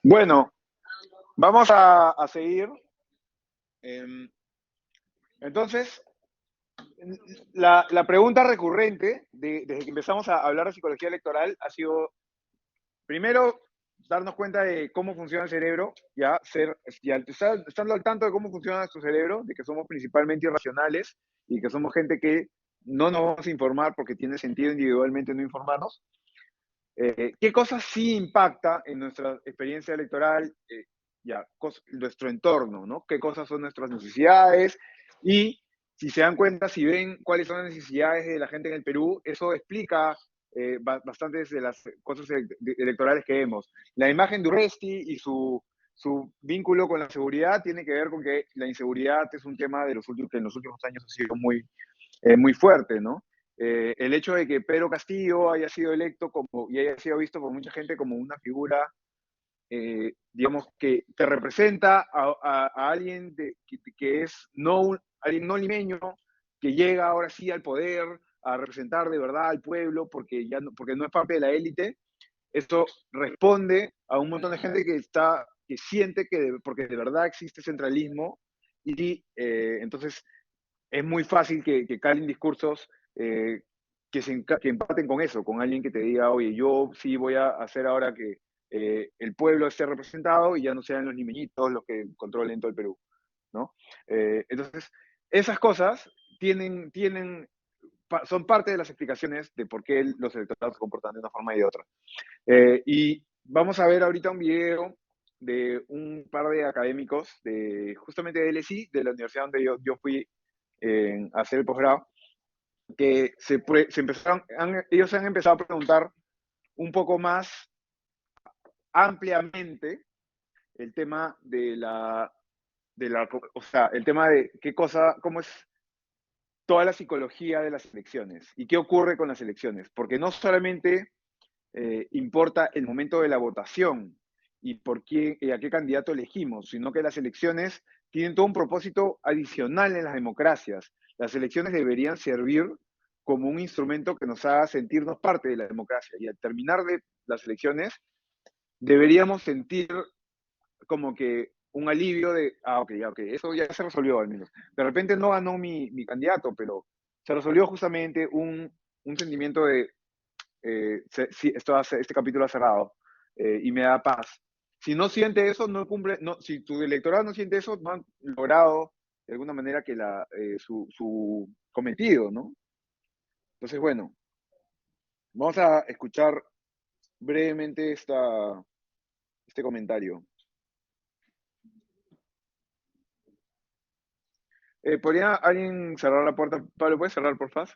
Bueno, vamos a seguir. Em, Entonces, la pregunta recurrente desde que empezamos a hablar de psicología electoral ha sido, primero, darnos cuenta de cómo funciona el cerebro, estando al tanto de cómo funciona nuestro cerebro, de que somos principalmente irracionales y que somos gente que no nos vamos a informar porque tiene sentido individualmente no informarnos. ¿Qué cosas sí impacta en nuestra experiencia electoral? Nuestro entorno, ¿no? ¿Qué cosas son nuestras necesidades? Y si se dan cuenta, si ven cuáles son las necesidades de la gente en el Perú, eso explica bastantes de las cosas electorales que vemos. La imagen de Urresti y su vínculo con la seguridad tiene que ver con que la inseguridad es un tema que en los últimos años ha sido muy fuerte, ¿no? El hecho de que Pedro Castillo haya sido electo y haya sido visto por mucha gente como una figura, digamos, que representa a alguien que es alguien no limeño, que llega ahora sí al poder a representar de verdad al pueblo porque no es parte de la élite. Esto responde a un montón de gente que siente porque de verdad existe centralismo y entonces es muy fácil que calen discursos que empaten con eso, con alguien que te diga, oye, yo sí voy a hacer ahora que el pueblo esté representado y ya no sean los limeñitos los que controlen todo el Perú, ¿no? Entonces, esas cosas son parte de las explicaciones de por qué los electorados se comportan de una forma y de otra. Y vamos a ver ahorita un video de un par de académicos, justamente de LSI, de la universidad donde yo fui a hacer el posgrado, que ellos han empezado a preguntar un poco más ampliamente el tema o sea, el tema de cómo es toda la psicología de las elecciones y qué ocurre con las elecciones, porque no solamente importa el momento de la votación y a qué candidato elegimos, sino que las elecciones tienen todo un propósito adicional en las democracias. Las elecciones deberían servir como un instrumento que nos haga sentirnos parte de la democracia. Y al terminar de las elecciones, deberíamos sentir como que un alivio ok, eso ya se resolvió al menos. De repente no ganó mi candidato, pero se resolvió justamente un sentimiento de sí, este capítulo ha cerrado y me da paz. Si no siente eso, no cumple, no, si tu electorado no siente eso, no han logrado de alguna manera que su cometido, ¿no? Entonces, bueno, vamos a escuchar brevemente este comentario. ¿Podría alguien cerrar la puerta? Pablo, ¿puedes cerrar, por favor?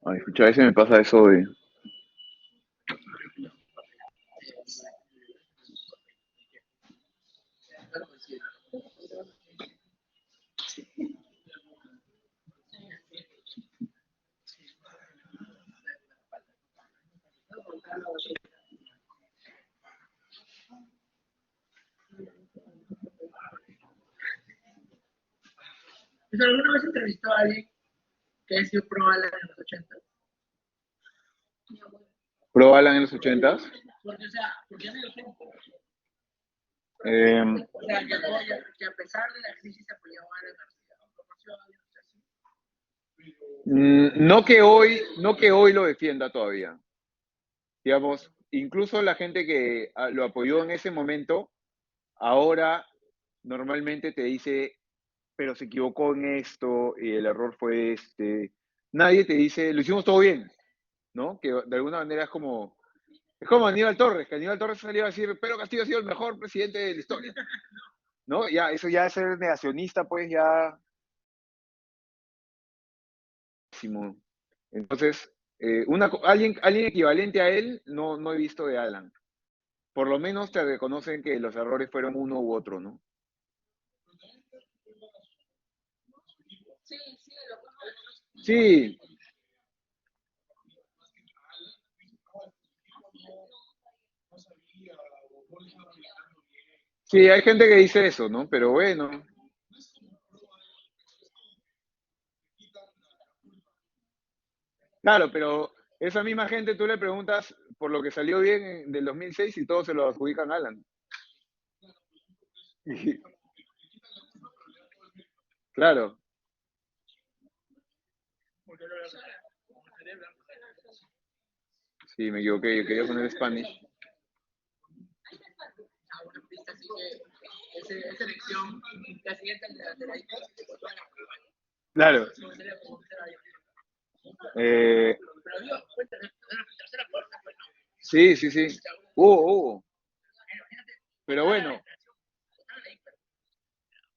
Ay, escucha, a veces me pasa eso de... ¿Alguna vez entrevistó a alguien que haya sido pro Alan en los 80? ¿Pro Alan en los 80s? Porque, o sea, porque ya no lo son. Eh, O sea, que a pesar de la crisis se apoyaba a Alan García. no que hoy lo defienda todavía. Digamos, incluso la gente que lo apoyó en ese momento, ahora normalmente te dice, pero se equivocó en esto y el error fue este. Nadie te dice, lo hicimos todo bien, ¿no? Que de alguna manera es como Aníbal Torres, que Aníbal Torres salió a decir, Pedro Castillo ha sido el mejor presidente de la historia, ¿no? Ya, eso ya es ser negacionista, pues ya máximo. Entonces, alguien equivalente a él no he visto de Alan. Por lo menos te reconocen que los errores fueron uno u otro, ¿no? Sí, sí, lo conozco. Sí, sí, hay gente que dice eso, ¿no? Pero bueno, claro, pero esa misma gente tú le preguntas por lo que salió bien del 2006 y todos se lo adjudican a Alan. Y, claro, Porque lo como cerebro. sí, me equivoqué, yo quería poner Spanish. Ah, una pista así que esa elección, la siguiente de la Claro. como sería como será ahí. Eh, Pero digo, cuéntame, la tercera puerta, pues, ¿no? sí, sí, sí. Hubo. Imagínate, Pero bueno.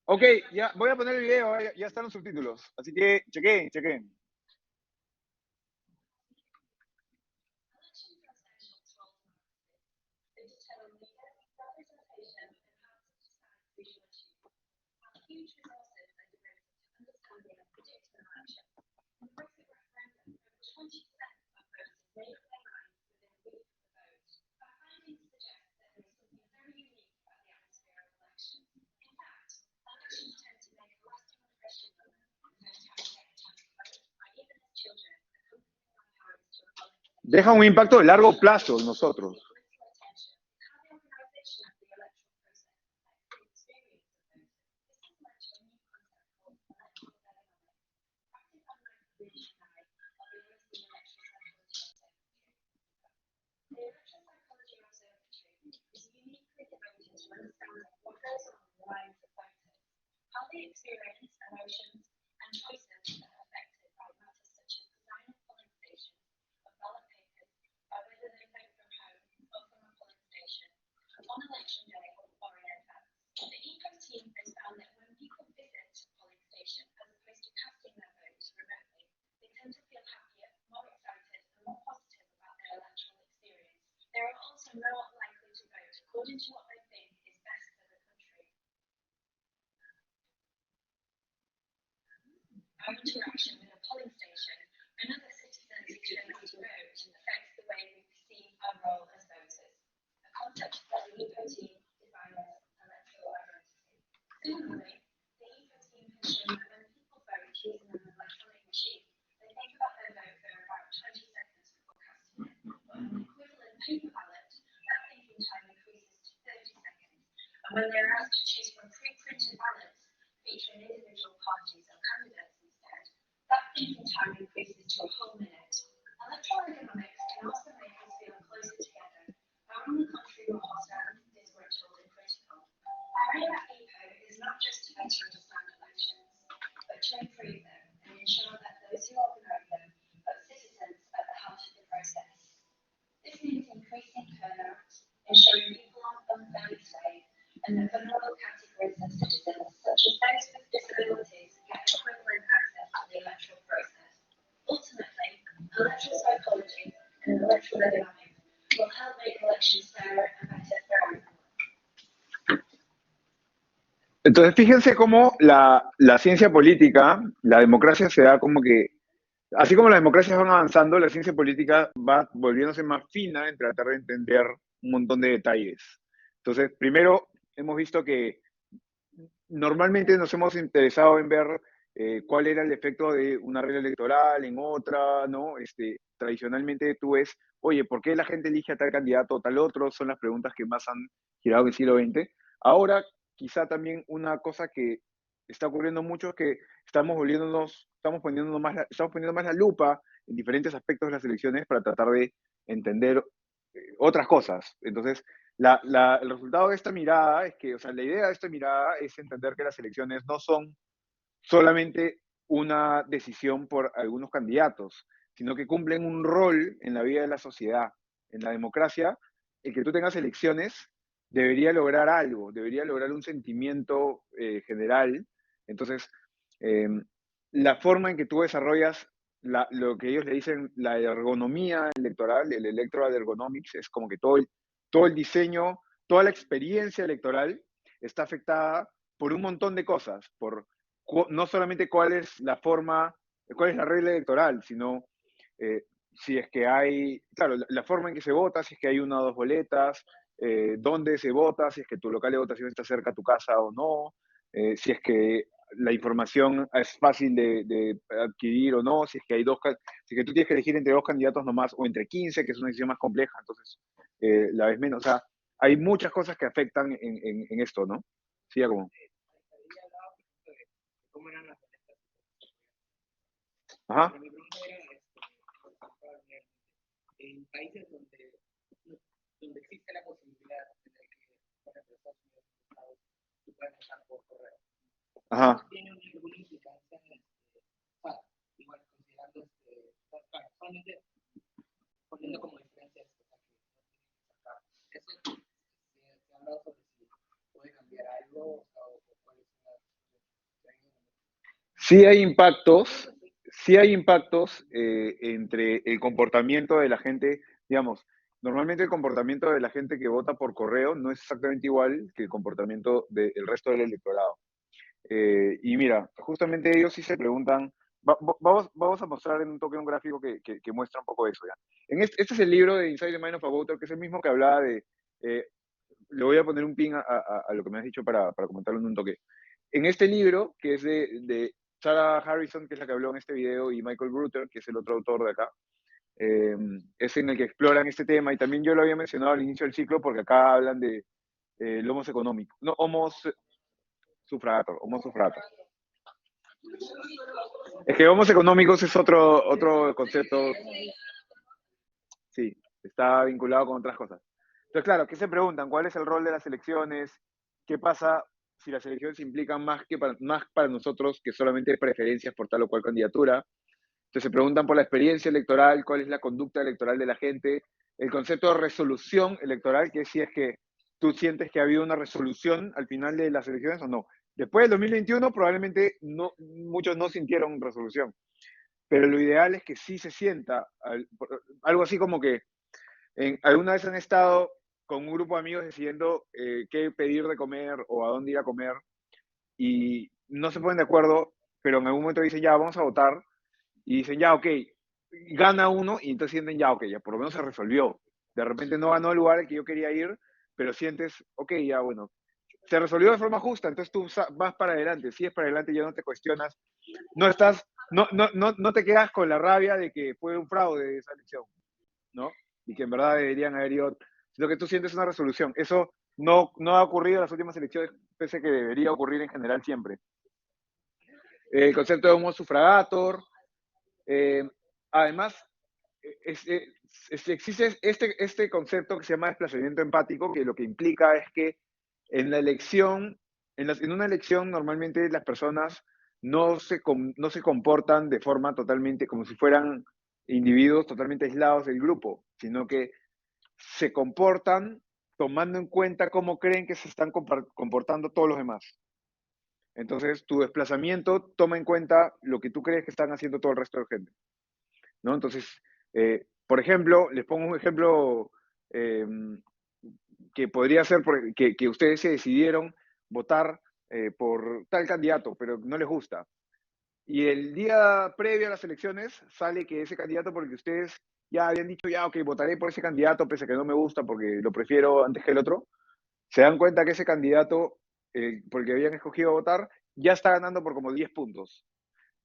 Ok, ya voy a poner el video, ya están los subtítulos. Así que chequen, chequen. Deja un impacto de largo plazo en nosotros. Entonces, fíjense cómo la ciencia política, la democracia se da como que, así como las democracias van avanzando, la ciencia política va volviéndose más fina en tratar de entender un montón de detalles. Entonces, primero hemos visto que normalmente nos hemos interesado en ver cuál era el efecto de una regla electoral en otra, ¿no? Tradicionalmente tú ves, oye, ¿por qué la gente elige a tal candidato o tal otro? Son las preguntas que más han girado en el siglo XX. Ahora, quizá también una cosa que está ocurriendo mucho es que estamos poniendo más la lupa en diferentes aspectos de las elecciones para tratar de entender otras cosas. Entonces, el resultado de esta mirada es que, o sea, la idea de esta mirada es entender que las elecciones no son solamente una decisión por algunos candidatos, sino que cumplen un rol en la vida de la sociedad. En la democracia, el que tú tengas elecciones debería lograr algo, debería lograr un sentimiento general. Entonces, eh, la forma en que tú desarrollas lo que ellos le dicen la ergonomía electoral, el electoral ergonomics, es como que todo el diseño, toda la experiencia electoral está afectada por un montón de cosas, no solamente cuál es la forma, cuál es la regla electoral, sino si es que hay, claro, la forma en que se vota, si es que hay una o dos boletas, dónde se vota, si es que tu local de votación está cerca a tu casa o no, si es que la información es fácil de adquirir o no, si es que si es que tú tienes que elegir entre dos candidatos nomás o entre 15, que es una decisión más compleja, entonces la vez menos. O sea, hay muchas cosas que afectan en esto, ¿no? Sí, ya como. ¿Cómo eran las boletas? Ajá. Pero mi pregunta era en países donde existe la posibilidad de que, por ejemplo, Estados Unidos, tú puedas votar por correo. Ajá. ¿Tiene alguna implicancia bueno, igual considerando solamente poniendo como diferencia eso se ha hablado sobre si puede cambiar algo o cuál es la Sí hay impactos entre el comportamiento de la gente, digamos, normalmente el comportamiento de la gente que vota por correo no es exactamente igual que el comportamiento del resto del electorado. Y mira, justamente ellos sí se preguntan, vamos a mostrar en un toque un gráfico que muestra un poco eso, ¿ya? Este es el libro de Inside the Mind of a Voter, que es el mismo que hablaba eh, le voy a poner un pin a lo que me has dicho para comentarlo en un toque. En este libro, que es de Sarah Harrison, que es la que habló en este video, y Michael Grutter, que es el otro autor de acá, es en el que exploran este tema, y también yo lo había mencionado al inicio del ciclo, porque acá hablan de el homos económico, no, homo sufrator. Es que homos económicos es otro concepto, sí, está vinculado con otras cosas. Entonces, claro, ¿qué se preguntan? ¿Cuál es el rol de las elecciones? ¿Qué pasa si las elecciones implican más para nosotros que solamente preferencias por tal o cual candidatura? Entonces se preguntan por la experiencia electoral, cuál es la conducta electoral de la gente, el concepto de resolución electoral, que es si es que tú sientes que ha habido una resolución al final de las elecciones o no. Después del 2021 probablemente muchos no sintieron resolución, pero lo ideal es que sí se sienta algo así como que alguna vez han estado con un grupo de amigos decidiendo qué pedir de comer o a dónde ir a comer y no se ponen de acuerdo, pero en algún momento dicen ya, vamos a votar y dicen ya, ok, gana uno y entonces sienten ya, ok, ya por lo menos se resolvió. De repente no ganó el lugar al que yo quería ir, pero sientes, ok, ya bueno, se resolvió de forma justa, entonces tú vas para adelante, sigues para adelante, ya no te cuestionas, no te quedas con la rabia de que fue un fraude esa elección, ¿no? Y que en verdad deberían haber ido, sino que tú sientes una resolución. Eso no ha ocurrido en las últimas elecciones, pese a que debería ocurrir en general siempre. El concepto de homo sufragator, además, existe este concepto que se llama desplazamiento empático, que lo que implica es que en la elección, en una elección normalmente las personas no se comportan de forma totalmente como si fueran individuos totalmente aislados del grupo, sino que se comportan tomando en cuenta cómo creen que se están comportando todos los demás. Entonces, tu desplazamiento toma en cuenta lo que tú crees que están haciendo todo el resto de gente, ¿no? Entonces, por ejemplo, les pongo un ejemplo eh, que podría ser que ustedes se decidieron votar por tal candidato, pero no les gusta. Y el día previo a las elecciones sale que ese candidato, porque ustedes ya habían dicho, ya, ok, votaré por ese candidato, pese a que no me gusta porque lo prefiero antes que el otro, se dan cuenta que ese candidato, por el que habían escogido votar, ya está ganando por como 10 puntos.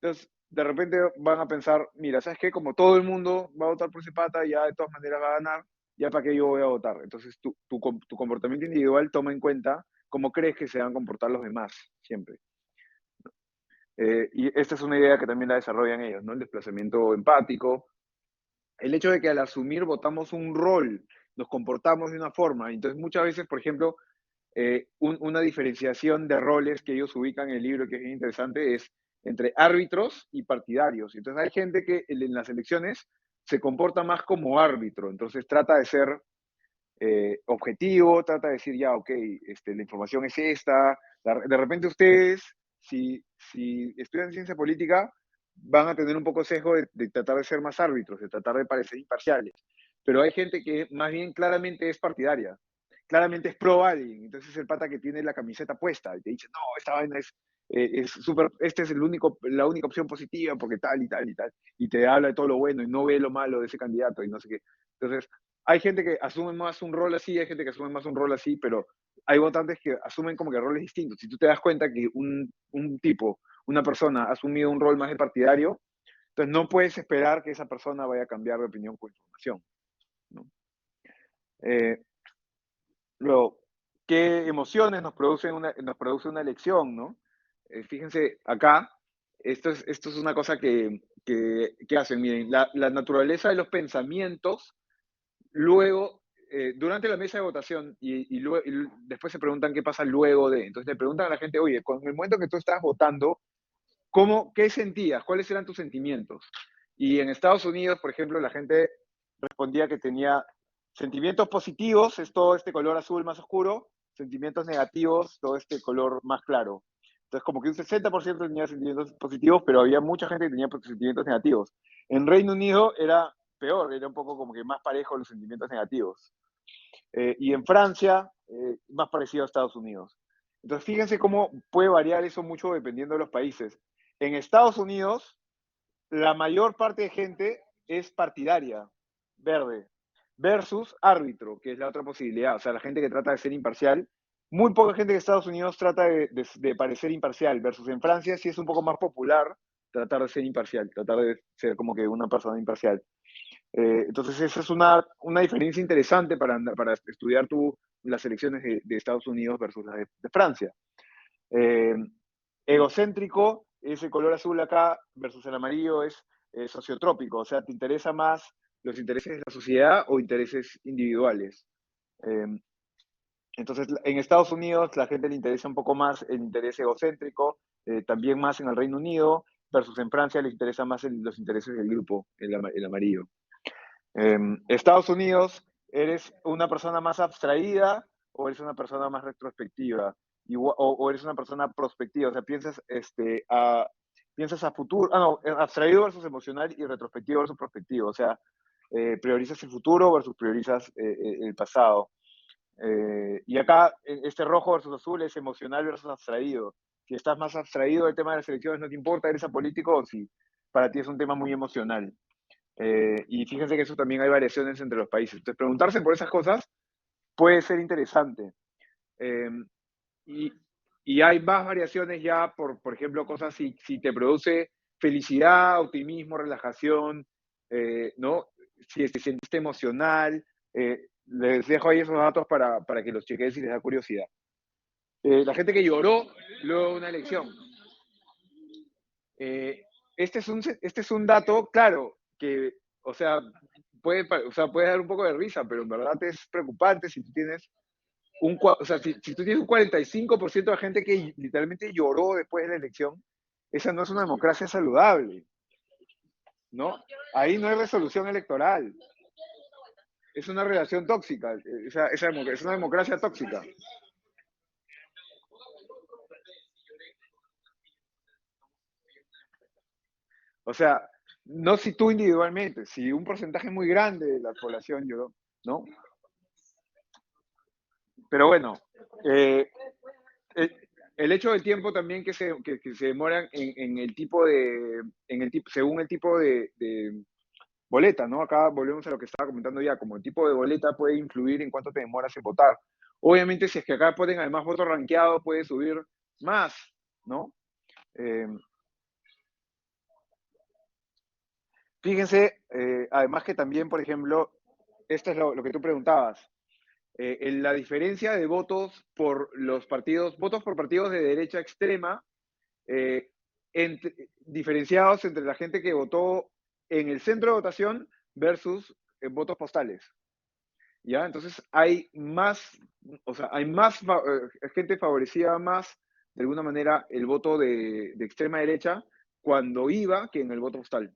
Entonces, de repente van a pensar, mira, ¿sabes qué? Como todo el mundo va a votar por ese pata, ya de todas maneras va a ganar, ya para qué yo voy a votar. Entonces, tu comportamiento individual toma en cuenta cómo crees que se van a comportar los demás, siempre. Y esta es una idea que también la desarrollan ellos, ¿no? El desplazamiento empático, el hecho de que al asumir votamos un rol, nos comportamos de una forma. Entonces, muchas veces, por ejemplo, una diferenciación de roles que ellos ubican en el libro que es interesante es entre árbitros y partidarios. Entonces, hay gente que en las elecciones se comporta más como árbitro, entonces trata de ser objetivo, trata de decir, ya, ok, la información es esta. De repente ustedes, si estudian ciencia política, van a tener un poco sesgo de tratar de ser más árbitros, de tratar de parecer imparciales. Pero hay gente que más bien claramente es partidaria, claramente es pro alguien. Entonces el pata que tiene la camiseta puesta y te dice, no, esta vaina es súper, este es la única opción positiva porque tal y tal y tal. Y te habla de todo lo bueno y no ve lo malo de ese candidato y no sé qué. Entonces, hay gente que asume más un rol así, hay gente que asume más un rol así, pero hay votantes que asumen como que roles distintos. Si tú te das cuenta que un tipo, una persona ha asumido un rol más de partidario, entonces no puedes esperar que esa persona vaya a cambiar de opinión con información, ¿no? Eh, Luego, ¿qué emociones nos produce una elección, ¿no? Fíjense, acá, esto es una cosa que hacen, miren, la naturaleza de los pensamientos, luego, durante la mesa de votación, y después se preguntan qué pasa luego de, entonces le preguntan a la gente, oye, con el momento que tú estabas votando, ¿qué sentías? ¿Cuáles eran tus sentimientos? Y en Estados Unidos, por ejemplo, la gente respondía que tenía sentimientos positivos, es todo este color azul más oscuro, sentimientos negativos, todo este color más claro. Entonces, como que un 60% tenía sentimientos positivos, pero había mucha gente que tenía sentimientos negativos. En Reino Unido era peor, era un poco como que más parejo los sentimientos negativos. Y en Francia, más parecido a Estados Unidos. Entonces, fíjense cómo puede variar eso mucho dependiendo de los países. En Estados Unidos, la mayor parte de gente es partidaria, verde, versus árbitro, que es la otra posibilidad. O sea, la gente que trata de ser imparcial. Muy poca gente de Estados Unidos trata de parecer imparcial, versus en Francia sí es un poco más popular tratar de ser imparcial, tratar de ser como que una persona imparcial. Entonces, esa es una diferencia interesante para estudiar las elecciones de Estados Unidos versus las de Francia. Eh, Egocéntrico, ese color azul acá, versus el amarillo es sociotrópico, o sea, ¿te interesa más los intereses de la sociedad o intereses individuales? Eh, entonces, en Estados Unidos la gente le interesa un poco más el interés egocéntrico, también más en el Reino Unido, versus en Francia le interesa más los intereses del grupo, el amarillo. Estados Unidos, ¿eres una persona más abstraída o eres una persona más retrospectiva? O eres una persona prospectiva, o sea, piensas a futuro, no, abstraído versus emocional y retrospectivo versus prospectivo, o sea, priorizas el futuro versus priorizas el pasado. Y acá, este rojo versus azul es emocional versus abstraído. Si estás más abstraído del tema de las elecciones, no te importa, eres apolítico, o si para ti es un tema muy emocional. Y fíjense que eso también hay variaciones entre los países. Entonces, preguntarse por esas cosas puede ser interesante. Eh, y, y hay más variaciones ya por ejemplo, cosas si te produce felicidad, optimismo, relajación, ¿no? Si te sientes emocional. Les dejo ahí esos datos para que los chequeen si les da curiosidad. La gente que lloró luego de una elección. Eh, este es un dato, claro, que, o sea, puede dar un poco de risa, pero en verdad es preocupante si tú tienes o sea, si tú tienes un 45% de gente que literalmente lloró después de la elección, esa no es una democracia saludable, ¿no? Ahí no hay resolución electoral. Es una relación tóxica, es una democracia tóxica. O sea, no si tú individualmente, si un porcentaje muy grande de la población lloró, ¿no? Pero bueno, eh, el, el hecho del tiempo también que se demoran en el tipo según el tipo de boleta, ¿no? Acá volvemos a lo que estaba comentando ya, como el tipo de boleta puede influir en cuánto te demoras en votar. Obviamente, si es que acá ponen además voto rankeado, puede subir más, ¿no? Eh, Fíjense, además que también, por ejemplo, esto es lo que tú preguntabas, en la diferencia de votos por los partidos, votos por partidos de derecha extrema, eh, diferenciados entre la gente que votó en el centro de votación versus votos postales. ¿Ya? Entonces hay más, o sea, hay más gente favorecida más, de alguna manera, el voto de extrema derecha cuando iba que en el voto postal.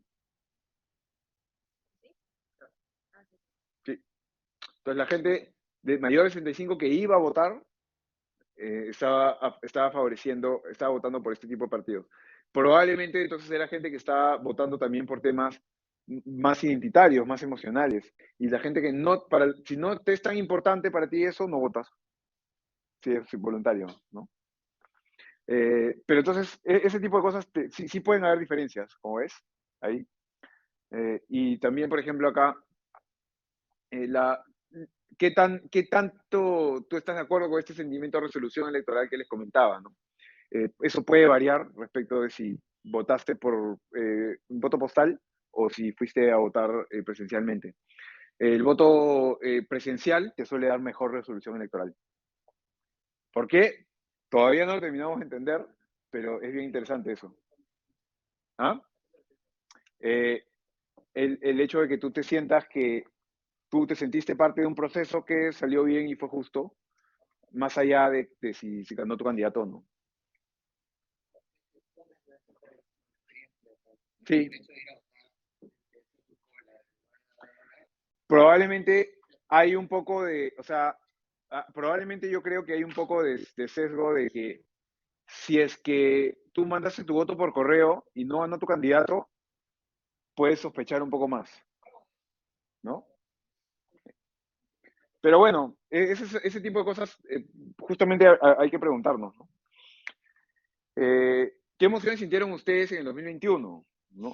Sí. Entonces la gente de mayor de 65 que iba a votar estaba votando por este tipo de partidos. probablemente entonces era gente que estaba votando también por temas más identitarios, más emocionales. Y la gente que no, si no te es tan importante para ti eso, no votas. Si es voluntario, ¿no? Pero entonces, ese tipo de cosas sí, sí pueden haber diferencias, como ves, ahí. Y también, por ejemplo, acá, la, qué tanto tú estás de acuerdo con este sentimiento de resolución electoral que les comentaba, ¿no? Eso puede variar respecto de si votaste por un voto postal o si fuiste a votar presencialmente. El voto presencial te suele dar mejor resolución electoral. ¿Por qué? Todavía no lo terminamos de entender, pero es bien interesante eso. ¿Ah? Eh, el hecho de que tú te sientas que tú te sentiste parte de un proceso que salió bien y fue justo, más allá de si ganó tu candidato o no. Sí, probablemente hay un poco de, o sea, probablemente yo creo que hay un poco de sesgo de que si es que tú mandaste tu voto por correo y no ganó tu candidato, puedes sospechar un poco más, ¿no? Pero bueno, ese tipo de cosas justamente hay que preguntarnos, ¿no? ¿Qué emociones sintieron ustedes en el 2021? ¿No?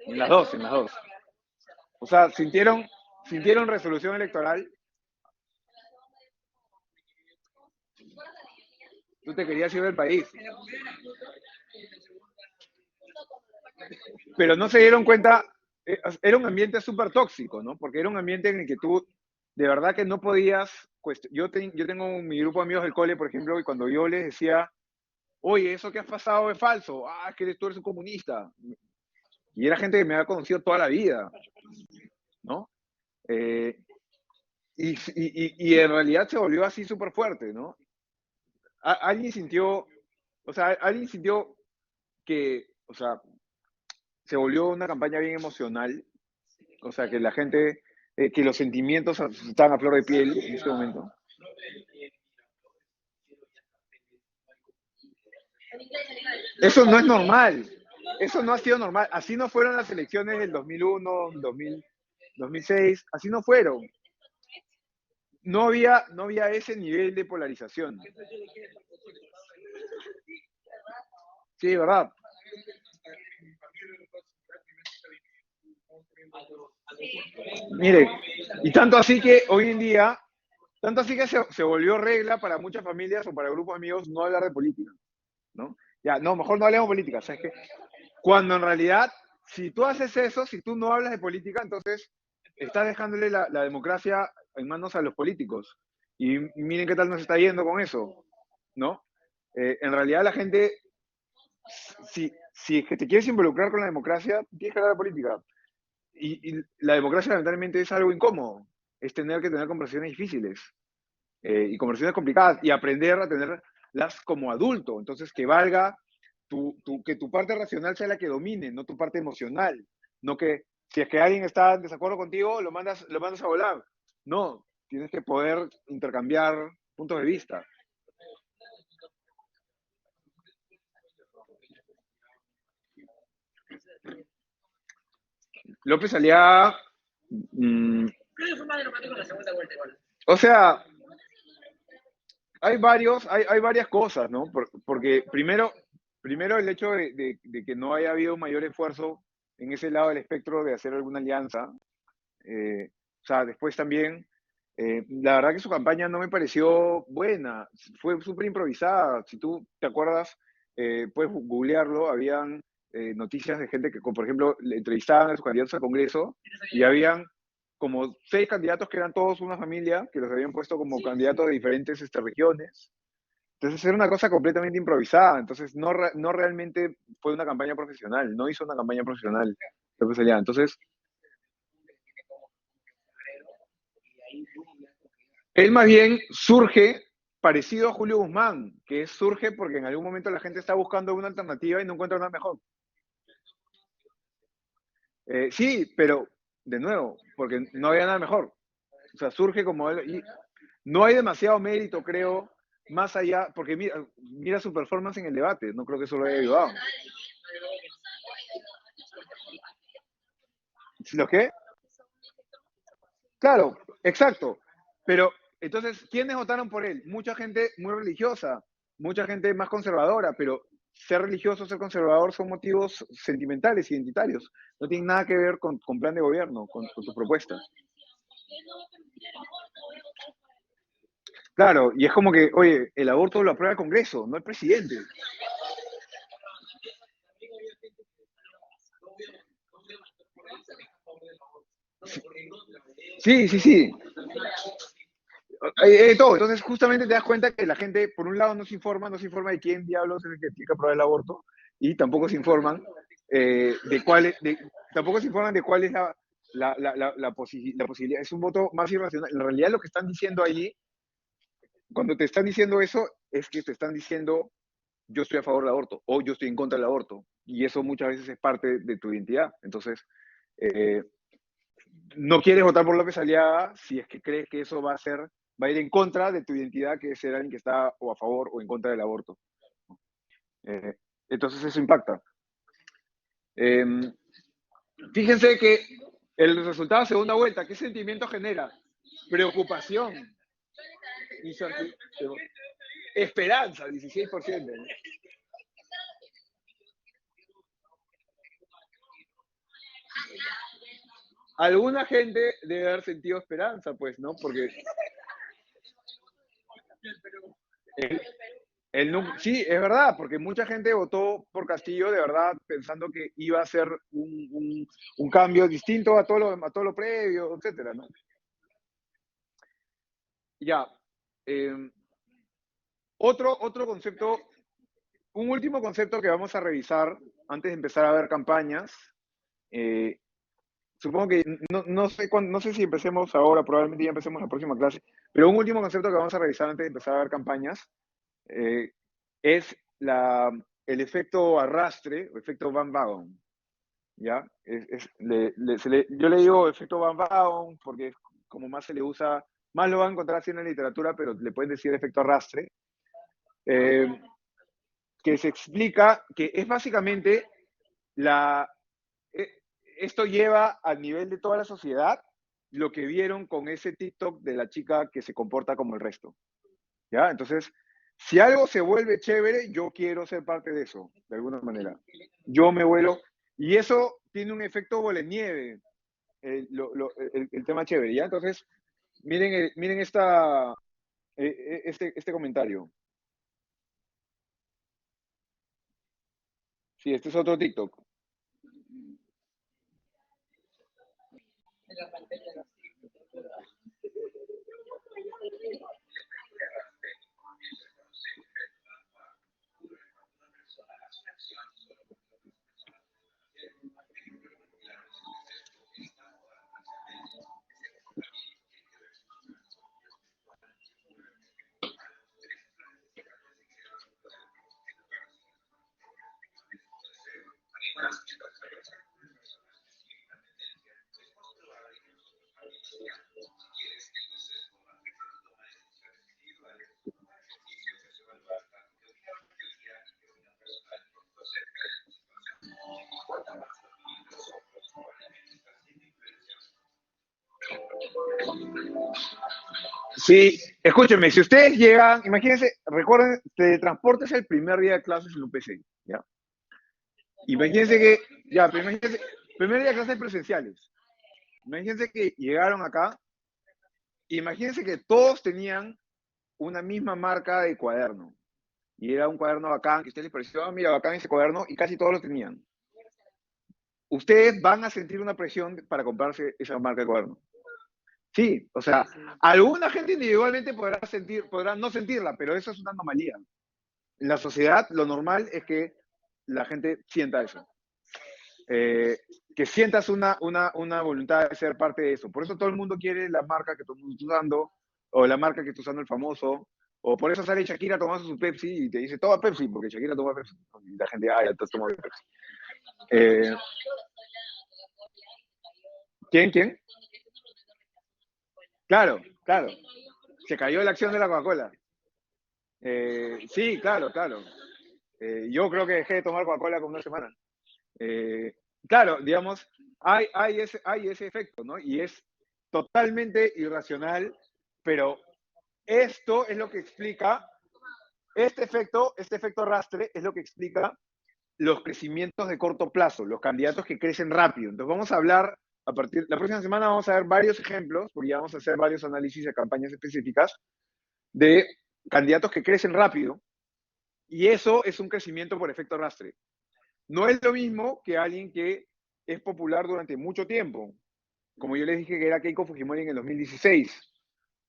En las dos, en las dos. O sea, sintieron resolución electoral. Tú te querías ir del país. Pero no se dieron cuenta, era un ambiente súper tóxico, ¿no? Porque era un ambiente en el que tú, de verdad que no podías, yo tengo mi grupo de amigos del cole, por ejemplo, y cuando yo les decía, oye, eso que has pasado es falso, es que tú eres un comunista. Y era gente que me había conocido toda la vida, ¿no? Eh, y en realidad se volvió así súper fuerte, ¿no? Alguien sintió, o sea, alguien sintió que, o sea, se volvió una campaña bien emocional, o sea, que la gente, que los sentimientos están a flor de piel en este momento. Eso no es normal, eso no ha sido normal, así no fueron las elecciones del 2001, 2000, 2006, así no fueron. No había ese nivel de polarización. Sí, ¿verdad? Mire, y tanto así que hoy en día, tanto así que se volvió regla para muchas familias o para grupos de amigos no hablar de política, ¿no? Ya, no, mejor no hablemos de política, ¿sabes qué? Cuando en realidad, si tú haces eso, si tú no hablas de política, entonces estás dejándole la democracia en manos a los políticos. Y miren qué tal nos está yendo con eso, ¿no? En realidad la gente, si es que te quieres involucrar con la democracia, tienes que hablar de política. Y la democracia lamentablemente es algo incómodo, es tener que tener conversaciones difíciles y conversaciones complicadas y aprender a tenerlas como adulto. Entonces, que valga que tu parte racional sea la que domine, no tu parte emocional. No que si es que alguien está en desacuerdo contigo, lo mandas a volar. No, tienes que poder intercambiar puntos de vista. López Aliaga, mm, o sea, hay varias cosas, ¿no? Porque primero el hecho de que no haya habido un mayor esfuerzo en ese lado del espectro de hacer alguna alianza. O sea, después también, la verdad que su campaña no me pareció buena, fue súper improvisada. Si tú te acuerdas, puedes googlearlo, habían noticias de gente que, como por ejemplo, le entrevistaban a sus candidatos al Congreso y habían como 6 candidatos que eran todos una familia, que los habían puesto como candidatos de diferentes regiones. Entonces era una cosa completamente improvisada, entonces no realmente fue una campaña profesional, no hizo una campaña profesional. Entonces, él más bien surge parecido a Julio Guzmán, que surge porque en algún momento la gente está buscando una alternativa y no encuentra una mejor. Sí, pero de nuevo, porque no había nada mejor. O sea, surge como él. Y no hay demasiado mérito, creo, más allá, porque mira su performance en el debate, no creo que eso lo haya ayudado. ¿Lo qué? Claro, exacto. Pero entonces, ¿quiénes votaron por él? Mucha gente muy religiosa, mucha gente más conservadora, pero ser religioso, ser conservador son motivos sentimentales, identitarios. No tienen nada que ver con plan de gobierno, con tu propuesta. Claro, y es como que, oye, el aborto lo aprueba el Congreso, no el presidente. Sí, sí, sí. Hay de todo. Entonces, justamente te das cuenta que la gente, por un lado, no se informa de quién diablos es el que tiene que aprobar el aborto, y tampoco se informan tampoco se informan de cuál es la posibilidad. Es un voto más irracional. En realidad, lo que están diciendo allí, cuando te están diciendo eso, es que te están diciendo yo estoy a favor del aborto o yo estoy en contra del aborto. Y eso muchas veces es parte de tu identidad. Entonces, eh, no quieres votar por López Aliaga si es que crees que eso va a ir en contra de tu identidad, que es ser alguien que está o a favor o en contra del aborto. Eh, entonces eso impacta. Eh, Fíjense que el resultado de segunda vuelta, ¿qué sentimiento genera? Preocupación, esperanza, 16%. Alguna gente debe haber sentido esperanza, pues, ¿no? Porque el, sí, es verdad, porque mucha gente votó por Castillo de verdad pensando que iba a ser un cambio distinto a todo lo previo, etcétera, ¿no? Ya. eh, otro concepto, un último concepto que vamos a revisar antes de empezar a ver campañas. eh, Supongo que no sé si empecemos ahora, probablemente ya empecemos la próxima clase, pero un último concepto que vamos a revisar antes de empezar a ver campañas eh, es el efecto arrastre o efecto Van Wagon. ¿Ya? Yo le digo efecto Van Wagon porque es como más se le usa, más lo van a encontrar así en la literatura, pero le pueden decir efecto arrastre, eh, que se explica que es básicamente la, eh, esto lleva al nivel de toda la sociedad lo que vieron con ese TikTok de la chica que se comporta como el resto. ¿Ya? Entonces, si algo se vuelve chévere, yo quiero ser parte de eso, de alguna manera. Yo me vuelo. Y eso tiene un efecto bola de nieve, el tema chévere, ¿ya? Entonces, miren este comentario. Sí, este es otro TikTok. Sí, escúchenme, si ustedes llegan, imagínense, recuerden, teletransporte es el primer día de clases en UPC, ¿ya? Imagínense que, ya, pero imagínense, primer día de clases presenciales. Imagínense que llegaron acá, imagínense que todos tenían una misma marca de cuaderno. Y era un cuaderno bacán, que a ustedes les pareció, mira, bacán ese cuaderno, y casi todos lo tenían. Ustedes van a sentir una presión para comprarse esa marca de cuaderno. Sí, o sea, alguna gente individualmente podrá no sentirla, pero eso es una anomalía. En la sociedad, lo normal es que la gente sienta eso. Eh, que sientas una voluntad de ser parte de eso. Por eso todo el mundo quiere la marca que todo el mundo está usando, o la marca que está usando el famoso, o por eso sale Shakira tomando su Pepsi y te dice, toma Pepsi, porque Shakira toma Pepsi. Y la gente, ah, ya estás tomando Pepsi. Eh, ¿Quién? Claro, claro. Se cayó la acción de la Coca-Cola. Sí, claro, claro. Yo creo que dejé de tomar Coca-Cola como una semana. Eh, claro, digamos, hay ese efecto, ¿no? Y es totalmente irracional, pero esto es lo que explica, este efecto arrastre es lo que explica los crecimientos de corto plazo, los candidatos que crecen rápido. Entonces vamos a hablar, la próxima semana vamos a ver varios ejemplos, porque ya vamos a hacer varios análisis de campañas específicas de candidatos que crecen rápido, y eso es un crecimiento por efecto arrastre. No es lo mismo que alguien que es popular durante mucho tiempo, como yo les dije que era Keiko Fujimori en el 2016,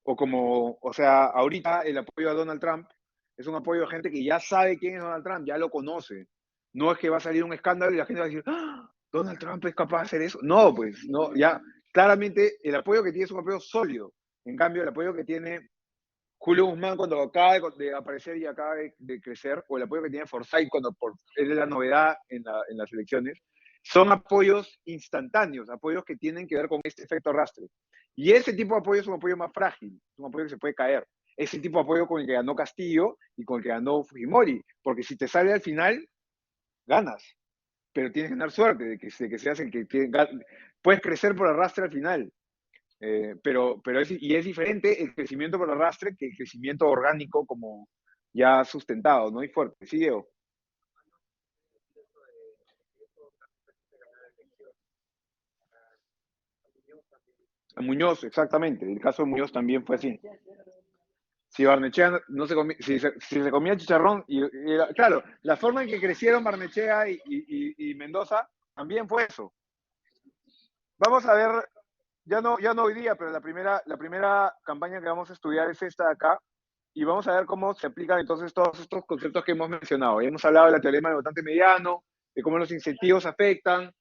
o sea, ahorita el apoyo a Donald Trump es un apoyo de gente que ya sabe quién es Donald Trump, ya lo conoce. No es que va a salir un escándalo y la gente va a decir, ¡Ah! Donald Trump es capaz de hacer eso. No, pues, no, ya, claramente el apoyo que tiene es un apoyo sólido. En cambio, el apoyo que tiene Julio Guzmán cuando acaba de aparecer y acaba de crecer, o el apoyo que tiene Forsyth cuando es la novedad en las elecciones, son apoyos instantáneos, apoyos que tienen que ver con este efecto arrastre. Y ese tipo de apoyo es un apoyo más frágil, es un apoyo que se puede caer. Ese tipo de apoyo con el que ganó Castillo y con el que ganó Fujimori, porque si te sale al final, ganas, pero tienes que tener suerte de que seas el que puedes crecer por arrastre al final. Y es diferente el crecimiento por arrastre que el crecimiento orgánico como ya sustentado, ¿no? Y fuerte. Sí, Diego. A Muñoz, exactamente. El caso de Muñoz también fue así. Si Barnechea no se comía, si se comía chicharrón, claro, la forma en que crecieron Barnechea y Mendoza también fue eso. Vamos a ver, ya no hoy día, pero la primera campaña que vamos a estudiar es esta de acá, y vamos a ver cómo se aplican entonces todos estos conceptos que hemos mencionado. Ya hemos hablado de la teorema del votante mediano, de cómo los incentivos afectan,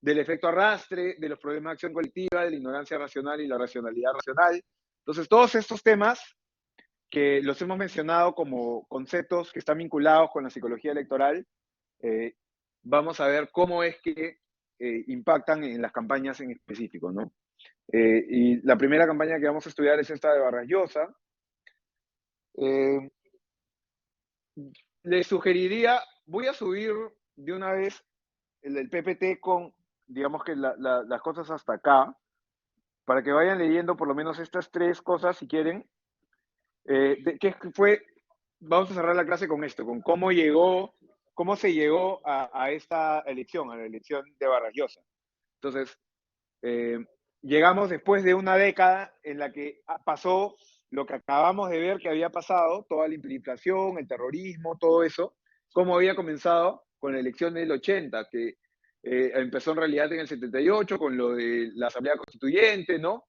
del efecto arrastre, de los problemas de acción colectiva, de la ignorancia racional y la racionalidad racional. Entonces, todos estos temas que los hemos mencionado como conceptos que están vinculados con la psicología electoral, eh, vamos a ver cómo es que impactan en las campañas en específico, ¿no? Y la primera campaña que vamos a estudiar es esta de Vargas Llosa. Eh, Les sugeriría, voy a subir de una vez el PPT con, digamos que las cosas hasta acá, para que vayan leyendo por lo menos estas tres cosas si quieren. Vamos a cerrar la clase con esto, con cómo se llegó a esta elección, a la elección de Vargas Llosa. Entonces, eh, llegamos después de una década en la que pasó lo que acabamos de ver que había pasado, toda la inflación, el terrorismo, todo eso, cómo había comenzado con la elección del 80, que empezó en realidad en el 78 con lo de la Asamblea Constituyente, ¿no?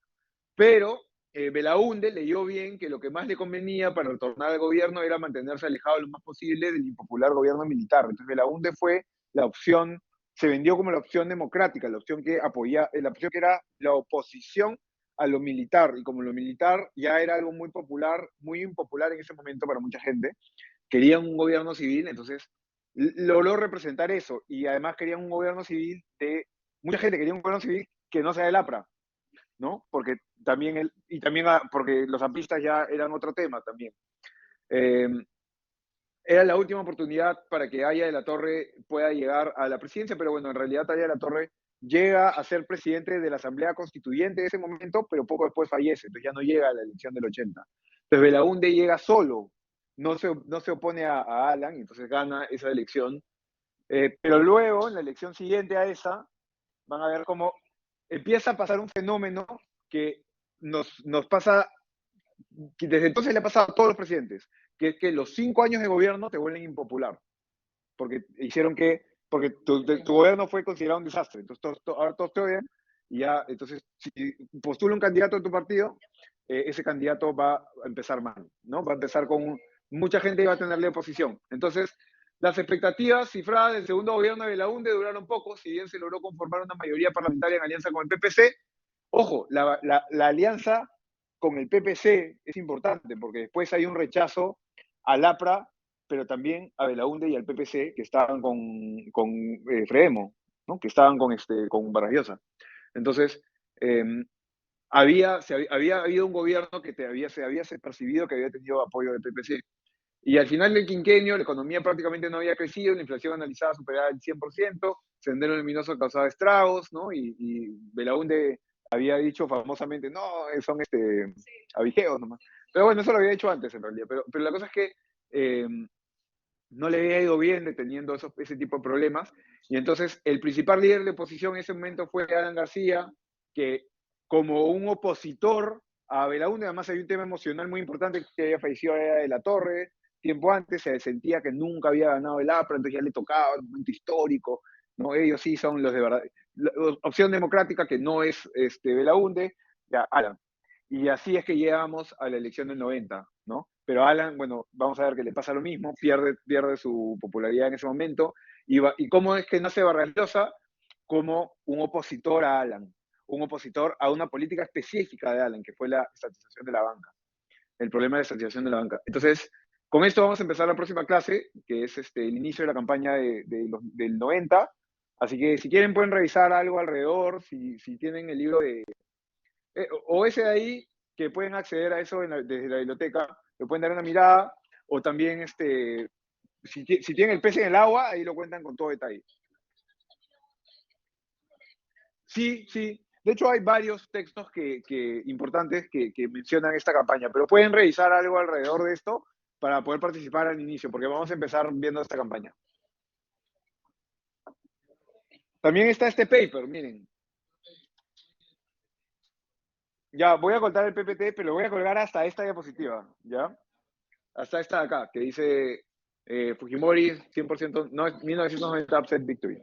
Pero Belaúnde leyó bien que lo que más le convenía para retornar al gobierno era mantenerse alejado lo más posible del impopular gobierno militar. Entonces Belaúnde fue la opción, se vendió como la opción democrática, la opción que la opción que era la oposición a lo militar. Y como lo militar ya era algo muy popular, muy impopular en ese momento para mucha gente, querían un gobierno civil, entonces logró representar eso. Y además querían un gobierno civil mucha gente quería un gobierno civil que no sea del APRA, ¿no? Porque porque los ampistas ya eran otro tema también. Eh, Era la última oportunidad para que Aya de la Torre pueda llegar a la presidencia, pero bueno, en realidad Aya de la Torre llega a ser presidente de la Asamblea Constituyente de ese momento, pero poco después fallece, entonces ya no llega a la elección del 80. Entonces Belaúnde llega solo, no se opone a Alan, y entonces gana esa elección. Pero luego, en la elección siguiente a esa, van a ver cómo empieza a pasar un fenómeno que nos pasa, que desde entonces le ha pasado a todos los presidentes, que es que los 5 años de gobierno te vuelven impopular, porque tu gobierno fue considerado un desastre, entonces ahora todos te odian, y ya, entonces, si postula un candidato de tu partido, ese candidato va a empezar mal, ¿no? Va a empezar mucha gente va a tenerle oposición. Entonces, las expectativas cifradas del segundo gobierno de Belaúnde duraron poco, si bien se logró conformar una mayoría parlamentaria en alianza con el PPC. Ojo, la alianza con el PPC es importante porque después hay un rechazo al APRA, pero también a Belaúnde y al PPC que estaban con Fremo, ¿no? Que estaban con Vargas Llosa. Entonces, eh, había habido un gobierno que se había percibido que había tenido apoyo del PPC. Y al final del quinquenio, la economía prácticamente no había crecido, la inflación analizada superaba el 100%, Sendero Luminoso causaba estragos, ¿no? Y Belaúnde había dicho famosamente, no, son avigeos nomás. Pero bueno, eso lo había dicho antes en realidad. Pero la cosa es que eh, no le había ido bien deteniendo ese tipo de problemas. Y entonces el principal líder de oposición en ese momento fue Alan García, que como un opositor a Belaúnde, además hay un tema emocional muy importante, que había fallecido de la Torre, tiempo antes se sentía que nunca había ganado el APRA, entonces ya le tocaba un momento histórico, ¿no? Ellos sí son los de verdad. La opción democrática que no es Belaúnde, ya, Alan. Y así es que llegamos a la elección del 90, ¿no? Pero Alan, bueno, vamos a ver que le pasa lo mismo, pierde su popularidad en ese momento. ¿Y cómo es que nace Vargas Llosa? Como un opositor a Alan, un opositor a una política específica de Alan, que fue la estatización de la banca, el problema de estatización de la banca. Entonces, con esto vamos a empezar la próxima clase, que es el inicio de la campaña del 90. Así que si quieren pueden revisar algo alrededor, si tienen el libro o ese de ahí, que pueden acceder a eso desde la biblioteca, le pueden dar una mirada, o también si tienen el pez en el agua, ahí lo cuentan con todo detalle. Sí, sí. De hecho, hay varios textos importantes que mencionan esta campaña, pero pueden revisar algo alrededor de esto para poder participar al inicio, porque vamos a empezar viendo esta campaña. También está este paper, miren. Ya, voy a cortar el PPT, pero lo voy a colgar hasta esta diapositiva, ¿ya? Hasta esta de acá, que dice Fujimori 100%, no, 1990 upset victory.